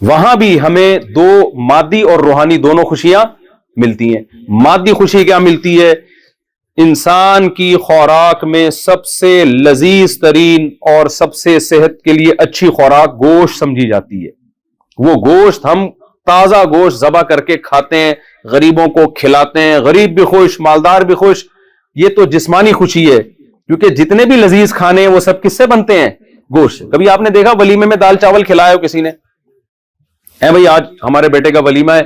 وہاں بھی ہمیں دو مادی اور روحانی دونوں خوشیاں ملتی ہیں. مادی خوشی کیا ملتی ہے؟ انسان کی خوراک میں سب سے لذیذ ترین اور سب سے صحت کے لیے اچھی خوراک گوشت سمجھی جاتی ہے. وہ گوشت ہم تازہ گوشت ذبح کر کے کھاتے ہیں, غریبوں کو کھلاتے ہیں, غریب بھی خوش, مالدار بھی خوش. یہ تو جسمانی خوشی ہے, کیونکہ جتنے بھی لذیذ کھانے ہیں وہ سب کس سے بنتے ہیں؟ گوشت. کبھی آپ نے دیکھا ولیمے میں دال چاول کھلایا ہو کسی نے؟ اے بھائی آج ہمارے بیٹے کا ولیمہ ہے,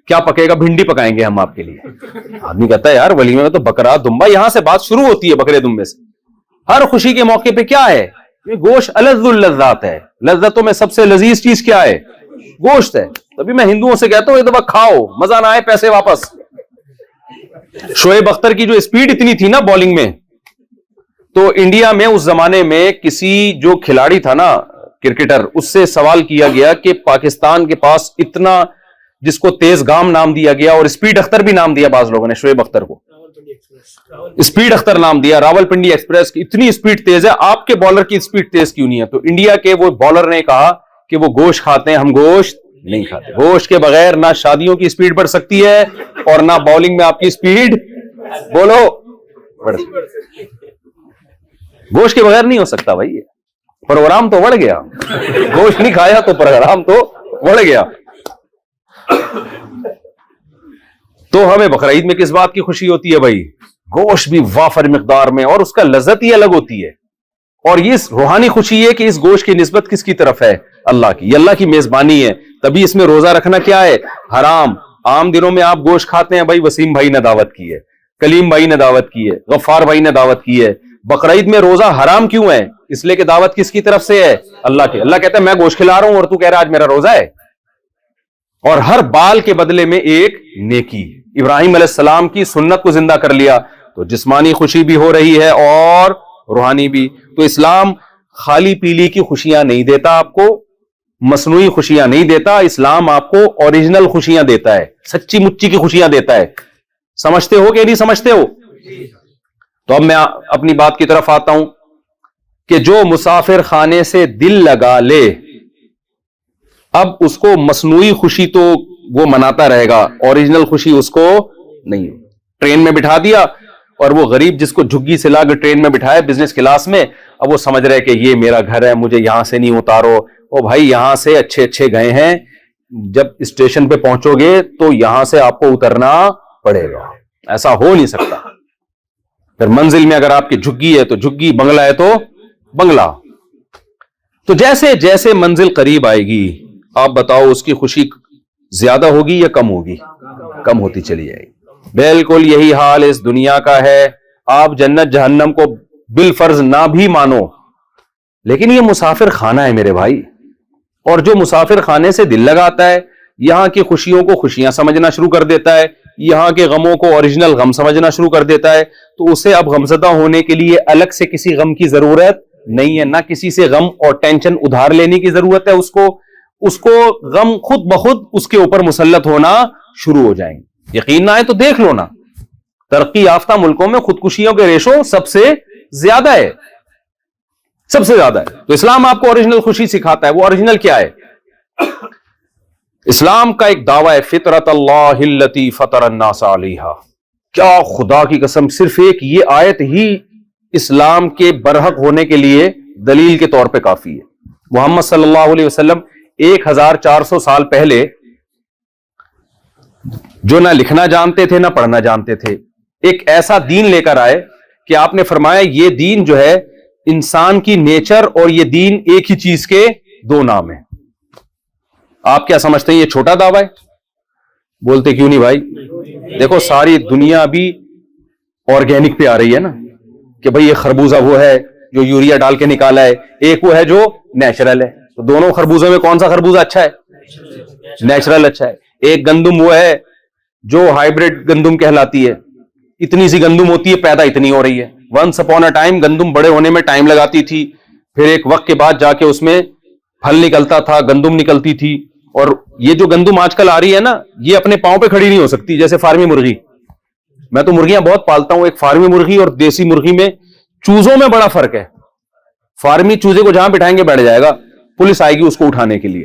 کیا پکے گا؟ بھنڈی پکائیں گے ہم آپ کے لیے. آدمی کہتا ہے یار ولیمے میں تو بکرا دمبا, یہاں سے بات شروع ہوتی ہے بکرے دمبے سے. ہر خوشی کے موقع پہ کیا ہے؟ یہ گوشت الذ اللذات ہے. لذتوں میں سب سے لذیذ چیز کیا ہے؟ گوشت ہے. تبھی میں ہندوؤں سے کہتا ہوں ایک دفعہ کھاؤ, مزہ نہ آئے پیسے واپس. شعیب اختر کی جو اسپیڈ اتنی تھی نا بالنگ میں, تو انڈیا میں اس زمانے میں کسی جو کھلاڑی تھا نا کرکٹر, اس سے سوال کیا گیا کہ پاکستان کے پاس اتنا, جس کو تیز گام نام دیا گیا اور اسپیڈ اختر بھی نام دیا بعض لوگوں نے شعیب اختر کو, اسپیڈ اختر نام دیا, راول پنڈی ایکسپریس کی اتنی اسپیڈ تیز ہے, آپ کے بالر کی اسپیڈ تیز کیوں نہیں ہے؟ تو انڈیا کے وہ بالر نے کہا کہ وہ گوشت کھاتے ہیں, ہم گوشت نہیں کھاتے. گوشت کے بغیر نہ شادیوں کی اسپیڈ بڑھ سکتی ہے اور نہ بالنگ میں آپ کی اسپیڈ بولو بڑھ سکتی. گوشت کے بغیر نہیں ہو سکتا بھائی. پروگرام تو بڑھ گیا, گوشت نہیں کھایا تو پروگرام تو بڑھ گیا. تو ہمیں بقرعید میں کس بات کی خوشی ہوتی ہے بھائی؟ گوشت بھی وافر مقدار میں, اور اس کا لذت ہی الگ ہوتی ہے. اور یہ روحانی خوشی ہے کہ اس گوشت کی نسبت کس کی طرف ہے؟ اللہ کی. یہ اللہ کی میزبانی ہے, تبھی اس میں روزہ رکھنا کیا ہے؟ حرام. عام دنوں میں آپ گوشت کھاتے ہیں بھائی, وسیم بھائی نے دعوت کی ہے, کلیم بھائی نے دعوت کی ہے, غفار بھائی نے دعوت کی ہے. بقرعید میں روزہ حرام کیوں ہے؟ اس لیے کہ دعوت کس کی طرف سے ہے؟ اللہ کی. اللہ کہتا ہے میں گوشت کھلا رہا ہوں اور تو کہہ رہا آج میرا روزہ ہے. اور ہر بال کے بدلے میں ایک نیکی. ابراہیم علیہ السلام کی سنت کو زندہ کر لیا, تو جسمانی خوشی بھی ہو رہی ہے اور روحانی بھی. تو اسلام خالی پیلی کی خوشیاں نہیں دیتا آپ کو, مصنوعی خوشیاں نہیں دیتا. اسلام آپ کو اوریجنل خوشیاں دیتا ہے, سچی مچی کی خوشیاں دیتا ہے. سمجھتے ہو کہ نہیں سمجھتے ہو؟ تو اب میں اپنی بات کی طرف آتا ہوں کہ جو مسافر خانے سے دل لگا لے, اب اس کو مصنوعی خوشی تو وہ مناتا رہے گا, اوریجنل خوشی اس کو نہیں. ٹرین میں بٹھا دیا اور وہ غریب جس کو جھگی سے لا کے ٹرین میں بٹھایا بزنس کلاس میں, اب وہ سمجھ رہے کہ یہ میرا گھر ہے, مجھے یہاں سے نہیں اتارو. او بھائی یہاں سے اچھے اچھے گئے ہیں, جب اسٹیشن پہ پہنچو گے تو یہاں سے آپ کو اترنا پڑے گا. ایسا ہو نہیں سکتا. پھر منزل میں اگر آپ کی جھگی ہے تو جھگی, بنگلہ ہے تو بنگلہ. تو جیسے جیسے منزل قریب آئے گی, آپ بتاؤ اس کی خوشی زیادہ ہوگی یا کم ہوگی؟ کم ہوتی چلی جائے گی. بالکل یہی حال اس دنیا کا ہے. آپ جنت جہنم کو بالفرض نہ بھی مانو, لیکن یہ مسافر خانہ ہے میرے بھائی, اور جو مسافر خانے سے دل لگاتا ہے, یہاں کی خوشیوں کو خوشیاں سمجھنا شروع کر دیتا ہے, یہاں کے غموں کو اوریجنل غم سمجھنا شروع کر دیتا ہے, تو اسے اب غمزدہ ہونے کے لیے الگ سے کسی غم کی ضرورت نہیں ہے, نہ کسی سے غم اور ٹینشن ادھار لینے کی ضرورت ہے. اس کو غم خود بخود اس کے اوپر مسلط ہونا شروع ہو جائیں گے. یقین نہ آئے تو دیکھ لو نا, ترقی یافتہ ملکوں میں خودکشیوں کے ریشو سب سے زیادہ ہے, سب سے زیادہ ہے. تو اسلام آپ کو اوریجنل خوشی سکھاتا ہے. وہ اوریجنل کیا ہے؟ اسلام کا ایک دعویٰ ہے, فطرت اللہ التی فطر الناس علیہا. کیا خدا کی قسم, صرف ایک یہ آیت ہی اسلام کے برحق ہونے کے لیے دلیل کے طور پہ کافی ہے. محمد صلی اللہ علیہ وسلم 1400 سال پہلے جو نہ لکھنا جانتے تھے نہ پڑھنا جانتے تھے, ایک ایسا دین لے کر آئے کہ آپ نے فرمایا یہ دین جو ہے انسان کی نیچر اور یہ دین ایک ہی چیز کے دو نام ہیں. آپ کیا سمجھتے ہیں یہ چھوٹا دعویٰ ہے؟ بولتے کیوں نہیں بھائی؟ دیکھو ساری دنیا بھی آرگینک پہ آ رہی ہے نا, کہ بھائی یہ خربوزہ وہ ہے جو یوریا ڈال کے نکالا ہے, ایک وہ ہے جو نیچرل ہے. تو دونوں خربوزوں میں کون سا خربوزہ اچھا ہے؟ نیچرل اچھا ہے. ایک گندم وہ ہے جو ہائیبریڈ گندم کہلاتی ہے, اتنی سی گندم ہوتی ہے, پیدا اتنی ہو رہی ہے. ونس اپون اے ٹائم گندم بڑے ہونے میں ٹائم لگاتی تھی, پھر ایک وقت کے بعد جا کے اس میں پھل نکلتا تھا, گندم نکلتی تھی. اور یہ جو گندم آج کل آ رہی ہے نا, یہ اپنے پاؤں پہ کھڑی نہیں ہو سکتی, جیسے فارمی مرغی. میں تو مرغیاں بہت پالتا ہوں, ایک فارمی مرغی اور دیسی مرغی میں چوزوں میں بڑا فرق ہے. فارمی چوزے کو جہاں بٹھائیں گے بیٹھ جائے گا, پولیس آئے گی اس کو اٹھانے کے لیے.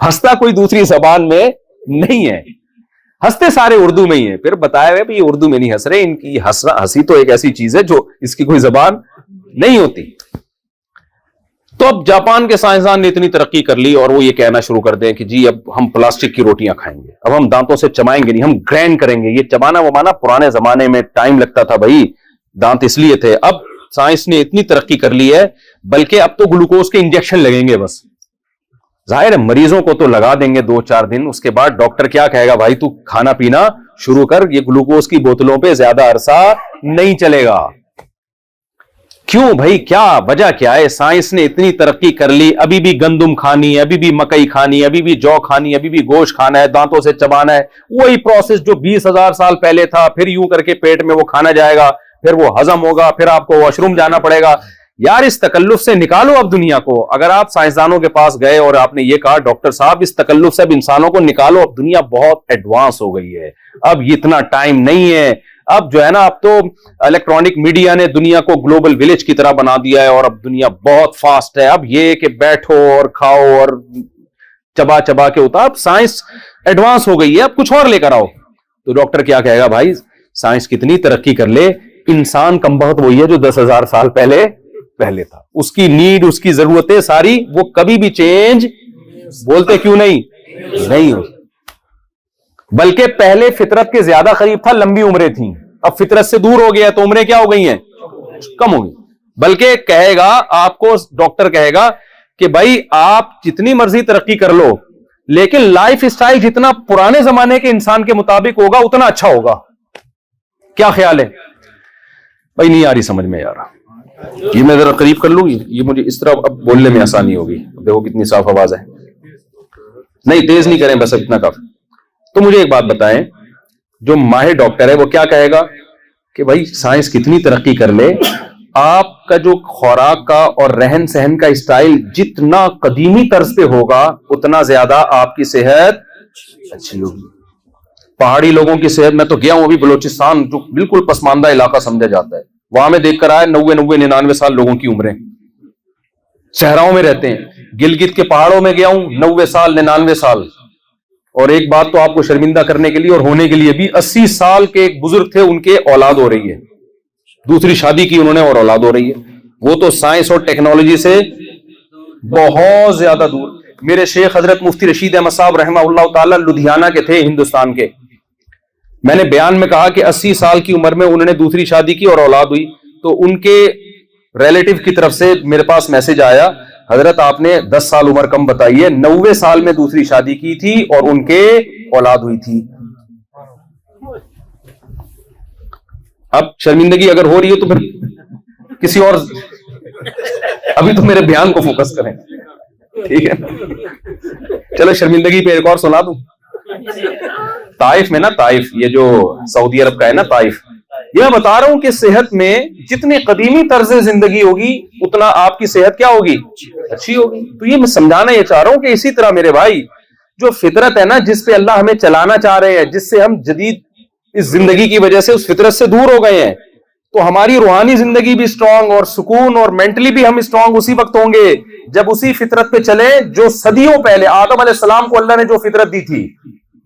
ہنستا کوئی دوسری زبان میں نہیں ہے, ہنستے سارے اردو میں ہی ہیں. پھر بتایا گیا یہ اردو میں نہیں ہنس رہے, ان کی ہنسی تو ایک ایسی چیز ہے جو اس کی کوئی زبان نہیں ہوتی. تو اب جاپان کے سائنسدان نے اتنی ترقی کر لی اور وہ یہ کہنا شروع کر دیں کہ جی اب ہم پلاسٹک کی روٹیاں کھائیں گے, اب ہم دانتوں سے چبائیں گے نہیں, ہم گرینڈ کریں گے. یہ چبانا وبانا پرانے زمانے میں ٹائم لگتا تھا بھائی, دانت اس لیے تھے. اب سائنس نے اتنی ترقی کر لی ہے, بلکہ اب تو گلوکوز کے انجیکشن لگیں گے بس. ظاہر ہے مریضوں کو تو لگا دیں گے 2-4 دن, اس کے بعد ڈاکٹر کیا کہے گا, بھائی تو کھانا پینا شروع کر, یہ گلوکوز کی بوتلوں پہ زیادہ عرصہ نہیں چلے گا. کیوں بھائی, کیا وجہ کیا ہے؟ سائنس نے اتنی ترقی کر لی, ابھی بھی گندم کھانی ہے, ابھی بھی مکئی کھانی ہے, ابھی بھی جو کھانی ہے, ابھی بھی گوشت کھانا ہے, دانتوں سے چبانا ہے. وہی پروسیس جو 20,000 سال پہلے تھا, پھر یوں کر کے پیٹ میں وہ کھانا جائے گا, پھر وہ ہضم ہوگا, پھر آپ کو واش روم جانا پڑے گا. یار اس تکلف سے نکالو اب دنیا کو. اگر آپ سائنسدانوں کے پاس گئے اور آپ نے یہ کہا ڈاکٹر صاحب اس تکلف سے اب انسانوں کو نکالو, اب دنیا بہت ایڈوانس ہو گئی ہے, اب اتنا ٹائم نہیں ہے, اب جو ہے نا اب تو الیکٹرانک میڈیا نے دنیا کو گلوبل ولیج کی طرح بنا دیا ہے, اور اب دنیا بہت فاسٹ ہے. اب یہ کہ بیٹھو اور کھاؤ اور چبا چبا کے ہوتا, اب سائنس ایڈوانس ہو گئی ہے, اب کچھ اور لے کر آؤ. تو ڈاکٹر کیا کہے گا, بھائی سائنس کتنی ترقی کر لے, انسان کم بخت وہی ہے جو 10,000 سال پہلے تھا. اس کی نیڈ, اس کی ضرورتیں ساری وہ کبھی بھی چینج بولتے کیوں نہیں ہو, بلکہ پہلے فطرت کے زیادہ قریب تھا, لمبی عمریں تھیں. اب فطرت سے دور ہو گیا تو عمریں کیا ہو گئی ہیں, کم ہو گئی. بلکہ کہے گا آپ کو, ڈاکٹر کہے گا کہ بھائی آپ جتنی مرضی ترقی کر لو, لیکن لائف اسٹائل جتنا پرانے زمانے کے انسان کے مطابق ہوگا اتنا اچھا ہوگا. کیا خیال ہے بھائی؟ نہیں آ رہی سمجھ میں یار, یہ میں ذرا قریب کر لوں گی, یہ مجھے اس طرح اب بولنے میں آسانی ہوگی. دیکھو کتنی صاف آواز ہے, نہیں تیز نہیں کریں بس اتنا کافی. تو مجھے ایک بات بتائیں, جو ماہر ڈاکٹر ہے وہ کیا کہے گا کہ بھائی سائنس کتنی ترقی کر لے, آپ کا جو خوراک کا اور رہن سہن کا اسٹائل جتنا قدیمی طرز پہ ہوگا اتنا زیادہ آپ کی صحت اچھی ہوگی. پہاڑی لوگوں کی صحت, میں تو گیا ہوں ابھی بلوچستان, جو بالکل پسماندہ علاقہ سمجھا جاتا ہے, وہاں میں دیکھ کر آیا 90-99 سال لوگوں کی عمریں. صحراؤں میں رہتے ہیں, گلگت کے پہاڑوں میں گیا ہوں 90 سال 99 سال. اور ایک بات تو آپ کو شرمندہ کرنے کے لیے اور ہونے کے لیے بھی, 80 سال کے ایک بزرگ تھے, ان کے اولاد ہو رہی ہے, دوسری شادی کی انہوں نے اور اولاد ہو رہی ہے. وہ تو سائنس اور ٹیکنالوجی سے بہت زیادہ دور. میرے شیخ حضرت مفتی رشید احمد صاحب رحمہ اللہ تعالی لدھیانہ کے تھے, ہندوستان کے. میں نے بیان میں کہا کہ 80 سال کی عمر میں انہوں نے دوسری شادی کی اور اولاد ہوئی, تو ان کے ریلیٹو کی طرف سے میرے پاس میسج آیا, حضرت آپ نے 10 سال عمر کم بتائی ہے, 90 سال میں دوسری شادی کی تھی اور ان کے اولاد ہوئی تھی. اب شرمندگی اگر ہو رہی ہے تو پھر کسی اور, ابھی تو میرے بیان کو فوکس کریں, ٹھیک ہے؟ چلو شرمندگی پہ ایک اور سنا دوں. طائف میں نا, طائف یہ جو سعودی عرب کا ہے نا طائف, یہ میں بتا رہا ہوں کہ صحت میں جتنی قدیمی طرز زندگی ہوگی اتنا آپ کی صحت کیا ہوگی, اچھی ہوگی. تو یہ میں سمجھانا یہ چاہ رہا ہوں کہ اسی طرح میرے بھائی جو فطرت ہے نا, جس پہ اللہ ہمیں چلانا چاہ رہے ہیں, جس سے ہم جدید اس زندگی کی وجہ سے اس فطرت سے دور ہو گئے ہیں, تو ہماری روحانی زندگی بھی اسٹرانگ اور سکون اور مینٹلی بھی ہم اسٹرانگ اسی وقت ہوں گے جب اسی فطرت پہ چلے جو صدیوں پہلے آدم علیہ السلام کو اللہ نے جو فطرت دی تھی,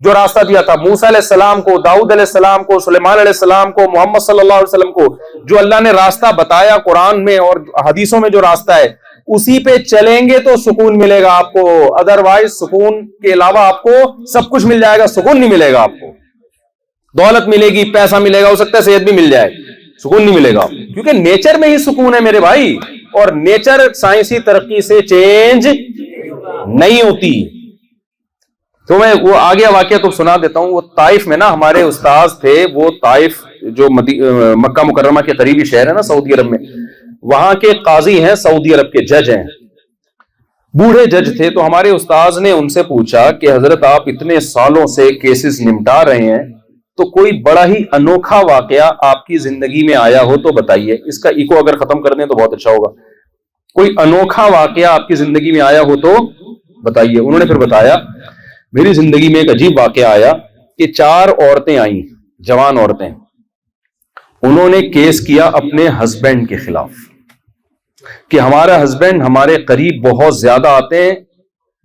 جو راستہ دیا تھا, موسیٰ علیہ السلام کو, داؤد علیہ السلام کو, سلیمان علیہ السلام کو, محمد صلی اللہ علیہ وسلم کو, جو اللہ نے راستہ بتایا قرآن میں اور حدیثوں میں جو راستہ ہے, اسی پہ چلیں گے تو سکون ملے گا آپ کو. ادروائز سکون کے علاوہ آپ کو سب کچھ مل جائے گا, سکون نہیں ملے گا آپ کو. دولت ملے گی, پیسہ ملے گا, ہو سکتا ہے صحت بھی مل جائے, سکون نہیں ملے گا, کیونکہ نیچر میں ہی سکون ہے میرے بھائی, اور نیچر سائنسی ترقی سے چینج نہیں ہوتی. تو میں وہ آگے واقعہ تو سنا دیتا ہوں. وہ طائف میں نا ہمارے استاذ تھے, وہ طائف جو مکہ مکرمہ کے قریبی شہر ہے نا سعودی عرب میں, وہاں کے قاضی ہیں, سعودی عرب کے جج ہیں, بوڑھے جج تھے. تو ہمارے استاذ نے ان سے پوچھا کہ حضرت آپ اتنے سالوں سے کیسز نمٹا رہے ہیں, تو کوئی بڑا ہی انوکھا واقعہ آپ کی زندگی میں آیا ہو تو بتائیے. اس کا ایکو اگر ختم کر دیں تو بہت اچھا ہوگا. کوئی انوکھا واقعہ آپ کی زندگی میں آیا ہو تو بتائیے. انہوں نے پھر بتایا, میری زندگی میں ایک عجیب واقعہ آیا کہ 4 عورتیں آئیں, جوان عورتیں, انہوں نے کیس کیا اپنے ہسبینڈ کے خلاف کہ ہمارا ہسبینڈ ہمارے قریب بہت زیادہ آتے ہیں,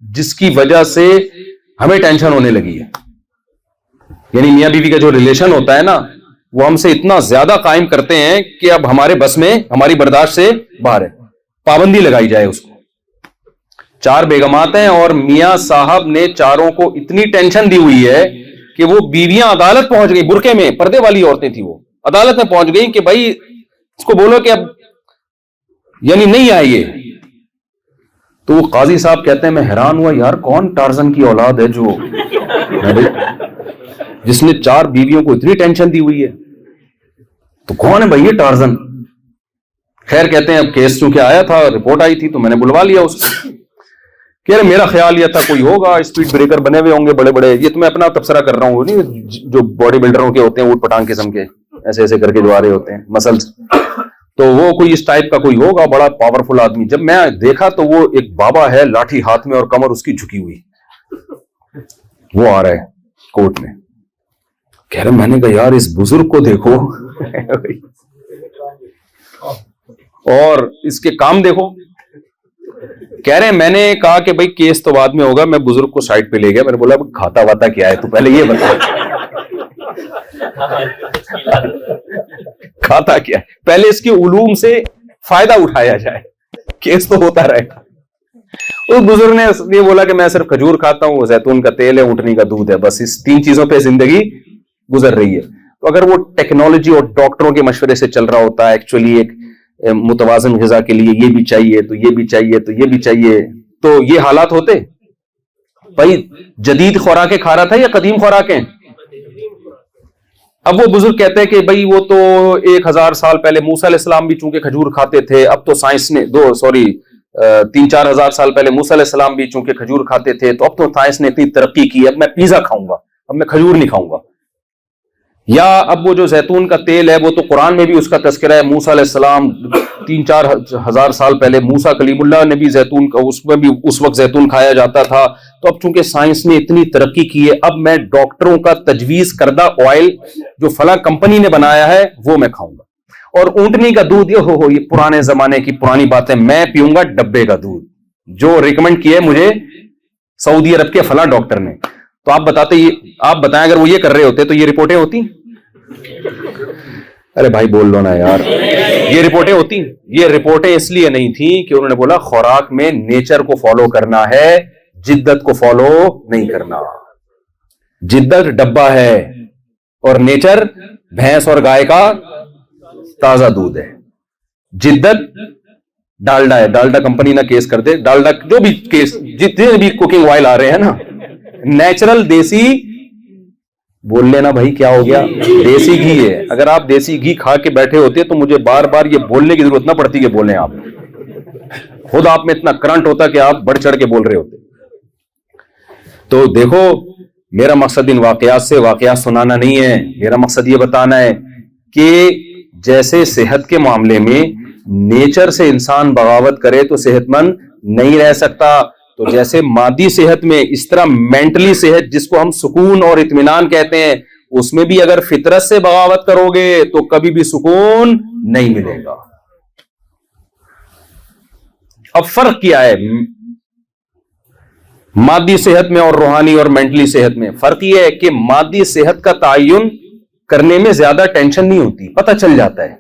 جس کی وجہ سے ہمیں ٹینشن ہونے لگی ہے. یعنی میاں بیوی کا جو ریلیشن ہوتا ہے نا وہ ہم سے اتنا زیادہ قائم کرتے ہیں کہ اب ہمارے بس میں, ہماری برداشت سے باہر ہے. پابندی لگائی جائے اس کو. 4 بیگمات ہیں اور میاں صاحب نے چاروں کو اتنی ٹینشن دی ہوئی ہے کہ وہ بیویاں عدالت پہنچ گئی, برقعے میں, پردے والی عورتیں تھیں, وہ عدالت میں پہنچ گئی کہ بھائی اس کو بولو کہ اب یعنی نہیں آئے یہ. تو وہ قاضی صاحب کہتے ہیں میں حیران ہوا یار کون ٹارزن کی اولاد ہے جو جس نے 4 بیویوں کو اتنی ٹینشن دی ہوئی ہے, تو کون ہے بھائی یہ ٹارزن؟ خیر کہتے ہیں اب کیس چونکہ آیا تھا, رپورٹ آئی تھی تو میں نے بلوا لیا اس کو. کہہ رہے میرا خیال یہ تھا کوئی ہوگا, اسپیڈ بریکر بنے ہوئے ہوں گے بڑے بڑے, یہ تو میں اپنا تبصرہ کر رہا ہوں, نہیں جو باڈی بلڈروں کے ہوتے ہیں اوٹ پٹانگ قسم کے ایسے ایسے کر کے جو آ رہے ہوتے ہیں مسلس, تو وہ کوئی اس ٹائپ کا کوئی ہوگا بڑا پاورفل آدمی. جب میں دیکھا تو وہ ایک بابا ہے لاٹھی ہاتھ میں اور کمر اس کی جھکی ہوئی, وہ آ رہا ہے کورٹ میں. کہہ رہے میں نے کہا یار اس بزرگ کو دیکھو اور اس کے کام دیکھو. کہہ رہے ہیں میں نے کہا کہ بھائی کیس تو بعد میں ہوگا, میں بزرگ کو سائڈ پہ لے گیا, میں نے بولا کھاتا واتا کیا ہے تو پہلے یہ بتا, کھاتا کیا ہے, پہلے اس کے علوم سے فائدہ اٹھایا جائے, کیس تو ہوتا رہے گا. اس بزرگ نے یہ بولا کہ میں صرف کھجور کھاتا ہوں, زیتون کا تیل ہے, اونٹنی کا دودھ ہے, بس اس 3 چیزوں پہ زندگی گزر رہی ہے. تو اگر وہ ٹیکنالوجی اور ڈاکٹروں کے مشورے سے چل رہا ہوتا ہے, ایکچولی ایک متوازن غذا کے لیے یہ بھی چاہیے تو یہ بھی چاہیے تو یہ بھی چاہیے, تو یہ حالات ہوتے. بھائی جدید خوراکیں کھا رہا تھا یا قدیم خوراکیں؟ اب وہ بزرگ کہتے ہیں کہ بھائی وہ تو 1000 سال پہلے موسیٰ علیہ السلام بھی چونکہ کھجور کھاتے تھے, اب تو سائنس نے 3-4 ہزار سال پہلے موسیٰ علیہ السلام بھی چونکہ کھجور کھاتے تھے, تو اب تو سائنس نے اتنی ترقی کی, اب میں پیزا کھاؤں گا, اب میں کھجور نہیں کھاؤں گا. یا اب وہ جو زیتون کا تیل ہے وہ تو قرآن میں بھی اس کا تذکرہ ہے, موسیٰ علیہ السلام 3-4 ہزار سال پہلے موسیٰ کلیم اللہ نے بھی زیتون کا, اس میں بھی اس وقت زیتون کھایا جاتا تھا. تو اب چونکہ سائنس نے اتنی ترقی کی ہے, اب میں ڈاکٹروں کا تجویز کردہ آئل جو فلاں کمپنی نے بنایا ہے وہ میں کھاؤں گا. اور اونٹنی کا دودھ یہ پرانے زمانے کی پرانی بات ہے, میں پیوں گا ڈبے کا دودھ جو ریکمینڈ کیا ہے مجھے سعودی عرب کے فلاں ڈاکٹر نے. تو آپ بتائیں اگر وہ یہ کر رہے ہوتے تو یہ رپورٹیں ہوتی؟ ارے بھائی بول لو نا یار, یہ رپورٹیں ہوتی؟ یہ رپورٹیں اس لیے نہیں تھیں کہ انہوں نے بولا خوراک میں نیچر کو فالو کرنا ہے, جدت کو فالو نہیں کرنا. جدت ڈبہ ہے اور نیچر بھینس اور گائے کا تازہ دودھ ہے. جدت ڈالڈا ہے, ڈالڈا کمپنی نہ کیس کر دے, ڈالڈا جو بھی کیس, جتنے بھی کوکنگ آئل آ رہے ہیں نا, نیچرل دیسی بول لینا بھائی کیا ہو گیا, دیسی گھی ہے. اگر آپ دیسی گھی کھا کے بیٹھے ہوتے تو مجھے بار بار یہ بولنے کی ضرورت نہ پڑتی کہ بولیں آپ, خود آپ میں اتنا کرنٹ ہوتا کہ آپ بڑھ چڑھ کے بول رہے ہوتے. تو دیکھو میرا مقصد ان واقعات سے واقعات سنانا نہیں ہے, میرا مقصد یہ بتانا ہے کہ جیسے صحت کے معاملے میں نیچر سے انسان بغاوت کرے تو صحت مند نہیں رہ سکتا, تو جیسے مادی صحت میں اس طرح مینٹلی صحت جس کو ہم سکون اور اطمینان کہتے ہیں, اس میں بھی اگر فطرت سے بغاوت کرو گے تو کبھی بھی سکون نہیں ملے گا. اب فرق کیا ہے مادی صحت میں اور روحانی اور مینٹلی صحت میں؟ فرق یہ ہے کہ مادی صحت کا تعین کرنے میں زیادہ ٹینشن نہیں ہوتی, پتہ چل جاتا ہے,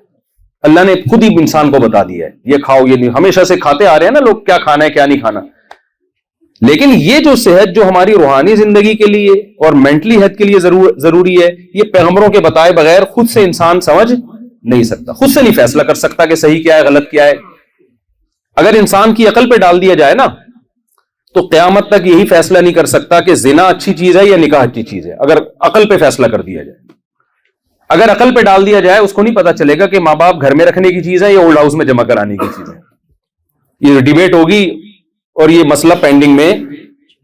اللہ نے خود ہی انسان کو بتا دیا ہے یہ کھاؤ یہ نہیں, ہمیشہ سے کھاتے آ رہے ہیں نا لوگ کیا کھانا ہے کیا نہیں کھانا. لیکن یہ جو صحت جو ہماری روحانی زندگی کے لیے اور مینٹلی ہیلتھ کے لیے ضروری ہے, یہ پیغمبروں کے بتائے بغیر خود سے انسان سمجھ نہیں سکتا, خود سے نہیں فیصلہ کر سکتا کہ صحیح کیا ہے غلط کیا ہے. اگر انسان کی عقل پہ ڈال دیا جائے نا تو قیامت تک یہی فیصلہ نہیں کر سکتا کہ زنا اچھی چیز ہے یا نکاح اچھی چیز ہے, اگر عقل پہ فیصلہ کر دیا جائے. اگر عقل پہ ڈال دیا جائے اس کو نہیں پتا چلے گا کہ ماں باپ گھر میں رکھنے کی چیز ہے یا اولڈ ہاؤس میں جمع کرانے کی چیز ہے. یہ ڈیبیٹ ہوگی اور یہ مسئلہ پینڈنگ میں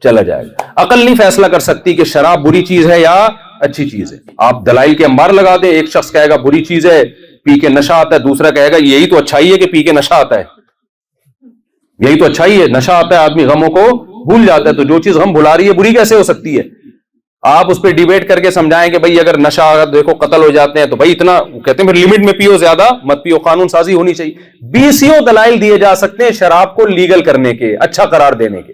چلا جائے گا. عقل نہیں فیصلہ کر سکتی کہ شراب بری چیز ہے یا اچھی چیز ہے. آپ دلائل کے انبار لگا دیں, ایک شخص کہے گا بری چیز ہے پی کے نشہ آتا ہے, دوسرا کہے گا یہی تو اچھائی ہے کہ پی کے نشہ آتا ہے, یہی تو اچھائی ہے, نشہ آتا ہے آدمی غموں کو بھول جاتا ہے, تو جو چیز غم بھلا رہی ہے بری کیسے ہو سکتی ہے؟ آپ اس پہ ڈیبیٹ کر کے سمجھائیں کہ بھائی اگر نشہ دیکھو قتل ہو جاتے ہیں تو بھائی اتنا کہتے ہیں پھر لمٹ میں پیو, زیادہ مت پیو, قانون سازی ہونی چاہیے. 20 دلائل دیے جا سکتے ہیں شراب کو لیگل کرنے کے, اچھا قرار دینے کے.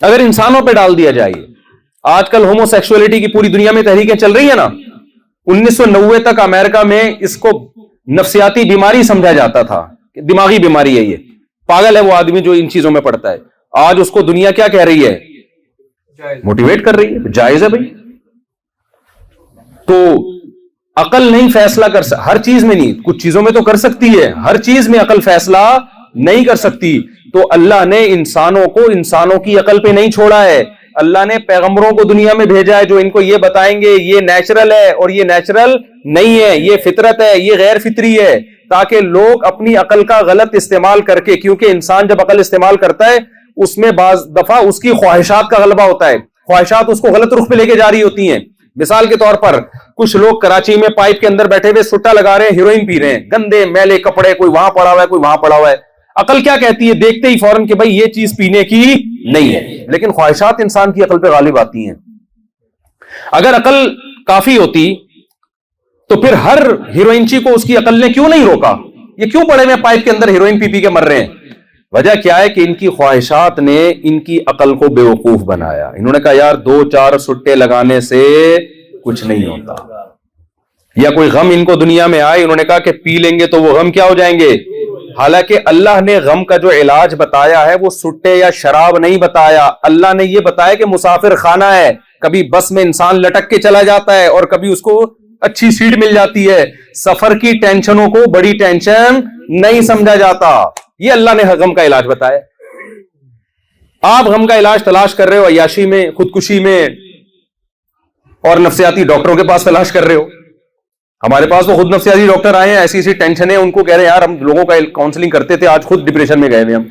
اگر انسانوں پہ ڈال دیا جائے. آج کل ہومو سیکسولیٹی کی پوری دنیا میں تحریکیں چل رہی ہیں نا. 1990 تک امریکہ میں اس کو نفسیاتی بیماری سمجھا جاتا تھا, دماغی بیماری ہے, یہ پاگل ہے وہ آدمی جو ان چیزوں میں پڑتا ہے. آج اس کو دنیا کیا کہہ رہی ہے؟ موٹیویٹ کر رہی ہے. جائز ہے بھائی. تو عقل نہیں فیصلہ کر سکتی ہر چیز میں, نہیں, کچھ چیزوں میں تو کر سکتی ہے, ہر چیز میں عقل فیصلہ نہیں کر سکتی. تو اللہ نے انسانوں کو انسانوں کی عقل پہ نہیں چھوڑا ہے. اللہ نے پیغمبروں کو دنیا میں بھیجا ہے جو ان کو یہ بتائیں گے یہ نیچرل ہے اور یہ نیچرل نہیں ہے, یہ فطرت ہے, یہ غیر فطری ہے, تاکہ لوگ اپنی عقل کا غلط استعمال کر کے, کیونکہ انسان جب عقل استعمال کرتا ہے اس میں بعض دفعہ اس کی خواہشات کا غلبہ ہوتا ہے, خواہشات اس کو غلط رخ پہ لے کے جا رہی ہوتی ہیں. مثال کے طور پر کچھ لوگ کراچی میں پائپ کے اندر بیٹھے ہوئے سٹا لگا رہے ہیں, ہیروئن پی رہے ہیں, گندے میلے کپڑے, کوئی وہاں پڑا ہوا ہے کوئی وہاں پڑا ہوا ہے. عقل کیا کہتی ہے؟ دیکھتے ہی فوراً کہ بھائی یہ چیز پینے کی نہیں ہے, لیکن خواہشات انسان کی عقل پہ غالب آتی ہیں. اگر عقل کافی ہوتی تو پھر ہر ہیروئنچی کو اس کی عقل نے کیوں نہیں روکا؟ یہ کیوں پڑے ہوئے پائپ کے اندر ہیروئن پی پی کے مر رہے ہیں؟ وجہ کیا ہے کہ ان کی خواہشات نے ان کی عقل کو بے وقوف بنایا. انہوں نے کہا یار 2-4 سٹے لگانے سے کچھ نہیں ہوتا, یا کوئی غم ان کو دنیا میں آئے, انہوں نے کہا کہ پی لیں گے تو وہ غم کیا ہو جائیں گے. حالانکہ اللہ نے غم کا جو علاج بتایا ہے وہ سٹے یا شراب نہیں بتایا. اللہ نے یہ بتایا کہ مسافر خانہ ہے, کبھی بس میں انسان لٹک کے چلا جاتا ہے اور کبھی اس کو اچھی سیٹ مل جاتی ہے. سفر کی ٹینشنوں کو بڑی ٹینشن نہیں سمجھا جاتا. یہ اللہ نے غم کا علاج بتایا. آپ غم کا علاج تلاش کر رہے ہو عیاشی میں, خودکشی میں, اور نفسیاتی ڈاکٹروں کے پاس تلاش کر رہے ہو. ہمارے پاس تو خود نفسیاتی ڈاکٹر آئے ہیں, ایسی ایسی ٹینشنیں, ان کو کہہ رہے ہیں یار ہم لوگوں کا کاؤنسلنگ کرتے تھے, آج خود ڈپریشن میں گئے ہوئے ہم.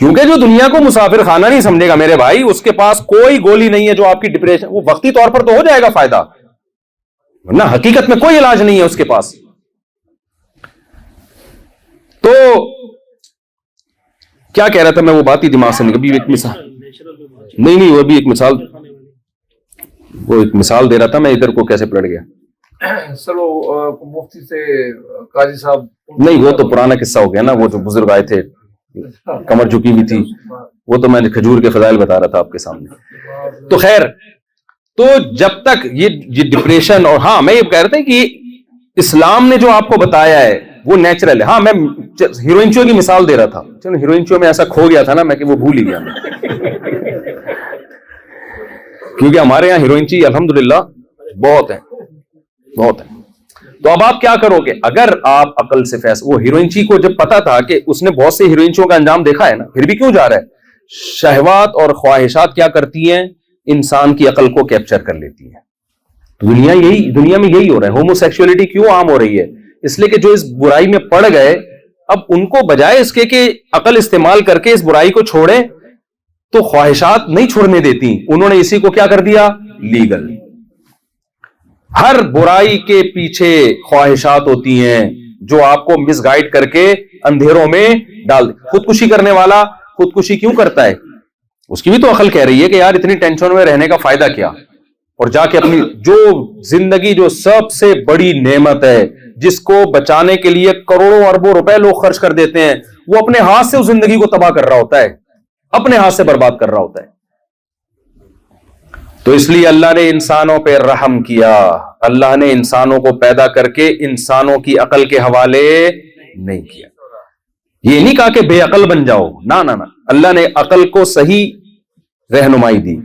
کیونکہ جو دنیا کو مسافر خانہ نہیں سمجھے گا میرے بھائی, اس کے پاس کوئی گولی نہیں ہے جو آپ کی ڈپریشن, وہ وقتی طور پر تو ہو جائے گا فائدہ, ورنہ حقیقت میں کوئی علاج نہیں ہے اس کے پاس. تو کیا کہہ رہا تھا میں, وہ بات ہی دماغ سے نکل, ایک مثال نہیں وہ بھی ایک مثال دے رہا تھا میں, ادھر کو کیسے پلٹ گیا. چلو مفتی سے قاضی صاحب, نہیں وہ تو پرانا قصہ ہو گیا نا, وہ جو بزرگ آئے تھے کمر جھکی ہوئی تھی, وہ تو میں کھجور کے فضائل بتا رہا تھا آپ کے سامنے. تو خیر, تو جب تک یہ ڈپریشن, اور ہاں میں یہ کہہ رہا تھا کہ اسلام نے جو آپ کو بتایا ہے وہ نیچرل ہے. ہاں میں ہیروئنچیوں کی مثال دے رہا تھا, چلو ہیروئنچیوں میں ایسا کھو گیا تھا نا میں کہ وہ بھول ہی گیا میں, کیونکہ ہمارے یہاں ہیروئنچی الحمدللہ بہت ہیں. تو اب آپ کیا کرو گے اگر آپ عقل سے فیصلہ, وہ ہیروئنچی کو جب پتا تھا کہ اس نے بہت سے ہیروئنچیوں کا انجام دیکھا ہے نا, پھر بھی کیوں جا رہا ہے, شہوات اور خواہشات کیا کرتی ہیں, انسان کی عقل کو کیپچر کر لیتی ہیں. دنیا میں یہی ہو رہا ہے. ہومو سیکسولیٹی کیوں عام ہو رہی ہے؟ اس لیے کہ جو اس برائی میں پڑ گئے, اب ان کو بجائے اس کے کہ عقل استعمال کر کے اس برائی کو چھوڑیں, تو خواہشات نہیں چھوڑنے دیتی, انہوں نے اسی کو کیا کر دیا, لیگل. ہر برائی کے پیچھے خواہشات ہوتی ہیں جو آپ کو مس گائیڈ کر کے اندھیروں میں ڈال. خودکشی کرنے والا خودکشی کیوں کرتا ہے؟ اس کی بھی تو عقل کہہ رہی ہے کہ یار اتنی ٹینشن میں رہنے کا فائدہ کیا, اور جا کے اپنی جو زندگی جو سب سے بڑی نعمت ہے, جس کو بچانے کے لیے کروڑوں اربوں روپے لوگ خرچ کر دیتے ہیں, وہ اپنے ہاتھ سے اس زندگی کو تباہ کر رہا ہوتا ہے, اپنے ہاتھ سے برباد کر رہا ہوتا ہے. تو اس لیے اللہ نے انسانوں پہ رحم کیا. اللہ نے انسانوں کو پیدا کر کے انسانوں کی عقل کے حوالے نہیں کیا. یہ نہیں کہا کہ بے عقل بن جاؤ, نہ. اللہ نے عقل کو صحیح رہنمائی دی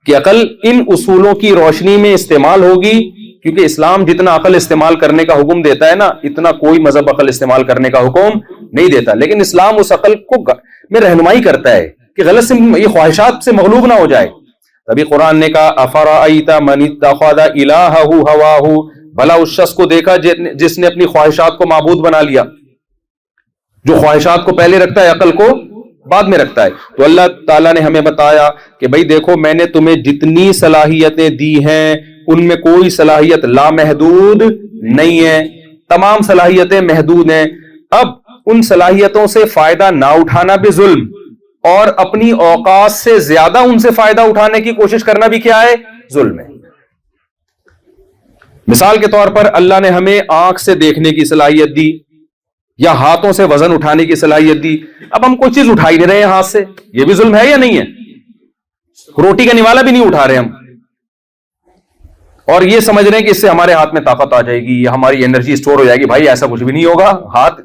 کہ عقل ان اصولوں کی روشنی میں استعمال ہوگی, کیونکہ اسلام جتنا عقل استعمال کرنے کا حکم دیتا ہے نا, اتنا کوئی مذہب عقل استعمال کرنے کا حکم نہیں دیتا. لیکن اسلام اس عقل کو میں رہنمائی کرتا ہے کہ غلط سے یہ خواہشات سے مغلوب نہ ہو جائے. تبھی قرآن نے کہا افرأیت من اتخذ الہہ ہواہ, بھلا اس شخص کو دیکھا جس نے اپنی خواہشات کو معبود بنا لیا, جو خواہشات کو پہلے رکھتا ہے عقل کو بعد میں رکھتا ہے. تو اللہ تعالیٰ نے ہمیں بتایا کہ بھائی دیکھو میں نے تمہیں جتنی صلاحیتیں دی ہیں ان میں کوئی صلاحیت لامحدود نہیں ہے, تمام صلاحیتیں محدود ہیں. اب ان صلاحیتوں سے فائدہ نہ اٹھانا بھی ظلم, اور اپنی اوقات سے زیادہ ان سے فائدہ اٹھانے کی کوشش کرنا بھی کیا ہے, ظلم ہے. مثال کے طور پر اللہ نے ہمیں آنکھ سے دیکھنے کی صلاحیت دی, یا ہاتھوں سے وزن اٹھانے کی صلاحیت دی. اب ہم کوئی چیز اٹھا ہی نہیں رہے ہیں ہاتھ سے, یہ بھی ظلم ہے یا نہیں ہے؟ روٹی کا نوالا بھی نہیں اٹھا رہے ہم, اور یہ سمجھ رہے ہیں کہ اس سے ہمارے ہاتھ میں طاقت آ جائے گی, ہماری انرجی اسٹور ہو جائے گی. بھائی ایسا کچھ بھی نہیں ہوگا. ہاتھ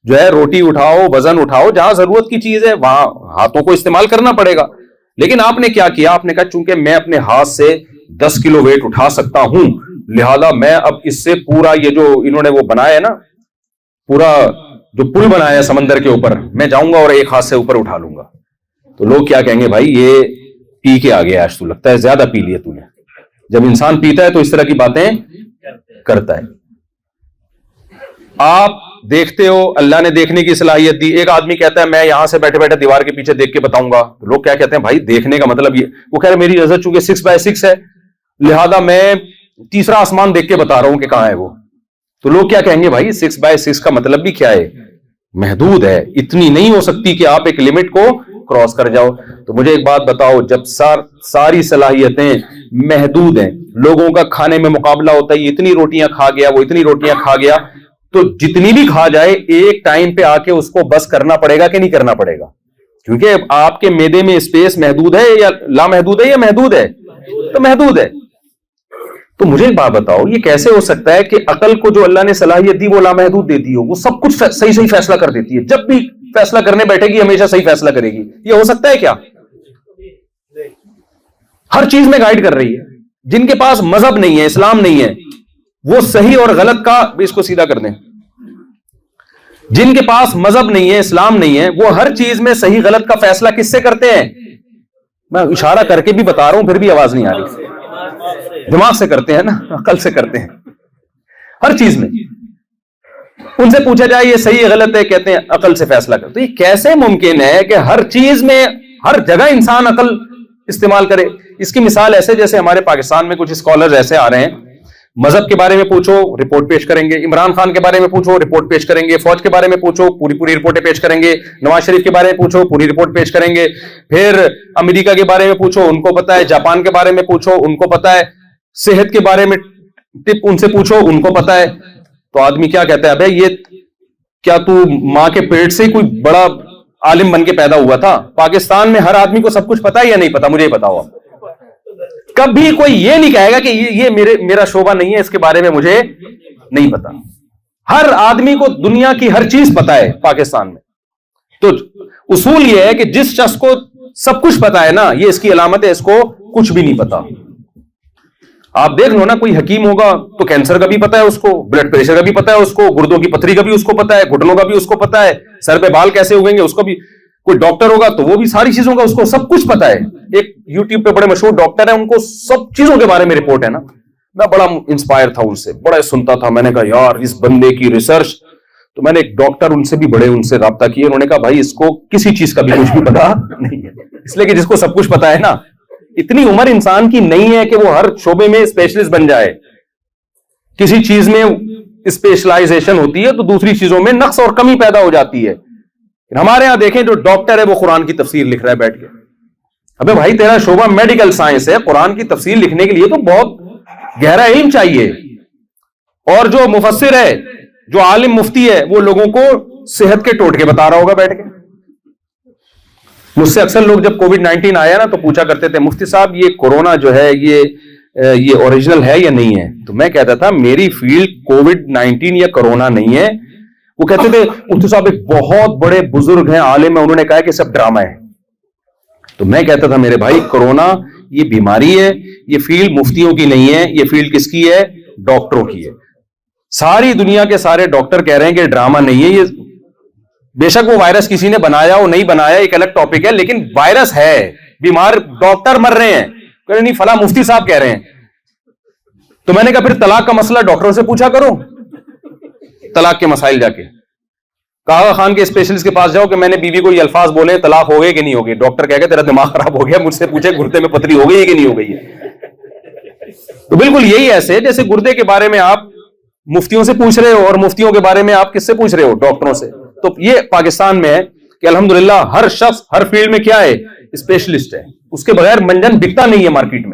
جو ہے روٹی اٹھاؤ, وزن اٹھاؤ, جہاں ضرورت کی چیز ہے وہاں ہاتھوں کو استعمال کرنا پڑے گا. لیکن آپ نے کیا کیا, آپ نے کہا چونکہ میں اپنے ہاتھ سے 10 کلو ویٹ اٹھا سکتا ہوں, لہذا میں اب اس سے پورا یہ جو انہوں نے وہ بنایا ہے نا, پورا جو پل بنایا ہے سمندر کے اوپر, میں جاؤں گا اور ایک ہاتھ سے اوپر اٹھا لوں گا. تو لوگ کیا کہیں گے, بھائی یہ پی کے آ گیا آج, تو لگتا ہے زیادہ پی لیا تو نے. جب انسان پیتا ہے تو اس طرح کی باتیں کرتا ہے. آپ دیکھتے ہو, اللہ نے دیکھنے کی صلاحیت دی. ایک آدمی کہتا ہے میں یہاں سے بیٹھے بیٹھے دیوار کے پیچھے دیکھ کے بتاؤں گا. تو لوگ کیا کہتے ہیں, بھائی دیکھنے کا مطلب یہ, وہ کہہ رہے میری نظر چونکہ 6x6 ہے, لہذا میں تیسرا آسمان دیکھ کے بتا رہا ہوں کہ کہاں ہے وہ. تو لوگ کیا کہیں گے, بھائی 6x6 کا مطلب بھی کیا ہے, محدود ہے, اتنی نہیں ہو سکتی کہ آپ ایک لمٹ کو کراس کر جاؤ. تو مجھے ایک بات بتاؤ, جب ساری صلاحیتیں محدود ہیں, لوگوں کا کھانے میں مقابلہ ہوتا ہے, یہ اتنی روٹیاں کھا گیا, وہ اتنی روٹیاں کھا گیا, تو جتنی بھی کھا جائے ایک ٹائم پہ آ کے اس کو بس کرنا پڑے گا کہ نہیں کرنا پڑے گا, کیونکہ آپ کے معدے میں اسپیس محدود ہے یا لامحدود ہے یا محدود ہے, تو محدود ہے. تو مجھے ایک بات بتاؤ, یہ کیسے ہو سکتا ہے کہ عقل کو جو اللہ نے صلاحیت دی وہ لامحدود دیتی ہو, وہ سب کچھ صحیح فیصلہ کر دیتی ہے, جب بھی فیصلہ کرنے بیٹھے گی ہمیشہ صحیح فیصلہ کرے گی. یہ ہو سکتا ہے کیا؟ ہر چیز میں گائیڈ کر رہی ہے. جن کے پاس مذہب نہیں ہے, اسلام نہیں ہے, وہ صحیح اور غلط کا, اس کو سیدھا کر دیں, جن کے پاس مذہب نہیں ہے, اسلام نہیں ہے, وہ ہر چیز میں صحیح غلط کا فیصلہ کس سے کرتے ہیں؟ میں اشارہ کر کے بھی بتا رہا ہوں پھر بھی آواز نہیں آ رہی. دماغ سے کرتے ہیں نا, عقل سے کرتے ہیں ہر چیز میں. ان سے پوچھا جائے یہ صحیح غلط ہے, کہتے ہیں عقل سے فیصلہ کرتے. تو یہ کیسے ممکن ہے کہ ہر چیز میں ہر جگہ انسان عقل استعمال کرے؟ اس کی مثال ایسے جیسے ہمارے پاکستان میں کچھ اسکالرز ایسے آ رہے ہیں, مذہب کے بارے میں پوچھو رپورٹ پیش کریں گے, عمران خان کے بارے میں پوچھو رپورٹ پیش کریں گے, فوج کے بارے میں پوچھو پوری رپورٹیں پیش کریں گے, نواز شریف کے بارے میں پوچھو پوری رپورٹ پیش کریں گے, پھر امریکہ کے بارے میں پوچھو ان کو پتا ہے, جاپان کے بارے میں پوچھو ان کو پتا ہے, صحت کے بارے میں ٹپ ان سے پوچھو ان کو پتا ہے. تو آدمی کیا کہتا ہے, ابے یہ کیا تو ماں کے پیٹ سے کوئی بڑا عالم بن کے پیدا ہوا تھا؟ پاکستان میں ہر آدمی کو سب کچھ پتا ہے یا نہیں پتا؟ مجھے یہ بتاؤ. کبھی کوئی یہ نہیں کہے گا کہ یہ میرا شعبہ نہیں ہے, اس کے بارے میں مجھے نہیں پتا. ہر آدمی کو دنیا کی ہر چیز پتا ہے پاکستان میں. تو اصول یہ ہے کہ جس شخص کو سب کچھ پتا ہے نا, یہ اس کی علامت ہے, اس کو کچھ بھی نہیں پتا. آپ دیکھ لو نا, کوئی حکیم ہوگا تو کینسر کا بھی پتا ہے اس کو, بلڈ پریشر کا بھی پتا ہے اس کو, گردوں کی پتھری کا بھی اس کو پتا ہے, گھٹنوں کا بھی اس کو پتا ہے, سر پہ بال کیسے اگیں گے اس کو بھی. کوئی ڈاکٹر ہوگا تو وہ بھی ساری چیزوں کا اس کو سب کچھ پتا ہے. ایک یوٹیوب پہ بڑے مشہور ڈاکٹر ہیں, ان کو سب چیزوں کے بارے میں رپورٹ ہے نا. میں بڑا انسپائر تھا ان سے, بڑا سنتا تھا. میں نے کہا یار اس بندے کی ریسرچ. تو میں نے ایک ڈاکٹر ان سے بھی بڑے ان سے رابطہ کیا, انہوں نے کہا بھائی اس کو کسی چیز کا بھی کچھ بھی پتا نہیں ہے, اس لیے کہ جس کو سب کچھ پتا ہے نا, اتنی عمر انسان کی نہیں ہے کہ وہ ہر شعبے میں اسپیشلسٹ بن جائے. کسی چیز میں اسپیشلائزیشن ہوتی ہے تو دوسری چیزوں میں نقص اور کمی پیدا ہو جاتی ہے. ہمارے ہاں دیکھیں جو ڈاکٹر ہے وہ قرآن کی تفسیر لکھ رہا ہے بیٹھ کے. ابے بھائی تیرا شعبہ میڈیکل سائنس ہے, قرآن کی تفسیر لکھنے کے لیے تو بہت گہرا علم چاہیے. اور جو مفسر ہے, جو عالم مفتی ہے, وہ لوگوں کو صحت کے ٹوٹکے بتا رہا ہوگا بیٹھ کے. مجھ سے اکثر لوگ جب کووڈ-19 آیا نا تو پوچھا کرتے تھے مفتی صاحب یہ کورونا جو ہے یہ اوریجنل ہے یا نہیں ہے؟ تو میں کہتا تھا میری فیلڈ کووڈ-19 یا کورونا نہیں ہے. وہ کہتے تھے مفتی صاحب ایک بہت بڑے بزرگ ہیں, عالم ہیں, انہوں نے کہا کہ سب ڈرامہ ہے. تو میں کہتا تھا میرے بھائی کورونا یہ بیماری ہے, یہ فیلڈ مفتیوں کی نہیں ہے, یہ فیلڈ کس کی ہے؟ ڈاکٹروں کی ہے. ساری دنیا کے سارے ڈاکٹر کہہ رہے ہیں کہ ڈرامہ نہیں ہے. یہ بے شک وہ وائرس کسی نے بنایا ہو نہیں بنایا ایک الگ ٹاپک ہے, لیکن وائرس ہے, بیمار ڈاکٹر مر رہے ہیں. نہیں فلاں مفتی صاحب کہہ رہے ہیں. تو میں نے کہا پھر طلاق کا مسئلہ ڈاکٹروں سے پوچھا کرو, طلاق کے مسائل جا کے کاغا خان کے اسپیشلسٹ کے پاس جاؤ کہ میں نے بیوی کو یہ الفاظ بولے طلاق ہو گئے کہ نہیں ہو گئی. ڈاکٹر کہے گا تیرا دماغ خراب ہو گیا, مجھ سے پوچھے گردے میں پتھری ہو گئی ہے کہ نہیں ہو گئی ہے. تو بالکل یہی ایسے جیسے گردے کے بارے میں آپ مفتیوں سے پوچھ رہے ہو اور مفتیوں کے بارے میں آپ کس سے پوچھ رہے ہو؟ ڈاکٹروں سے. تو یہ پاکستان میں ہے کہ الحمدللہ ہر شخص ہر فیلڈ میں کیا ہے؟ اسپیشلسٹ ہے. اس کے بغیر منجن بکتا نہیں ہے مارکیٹ میں.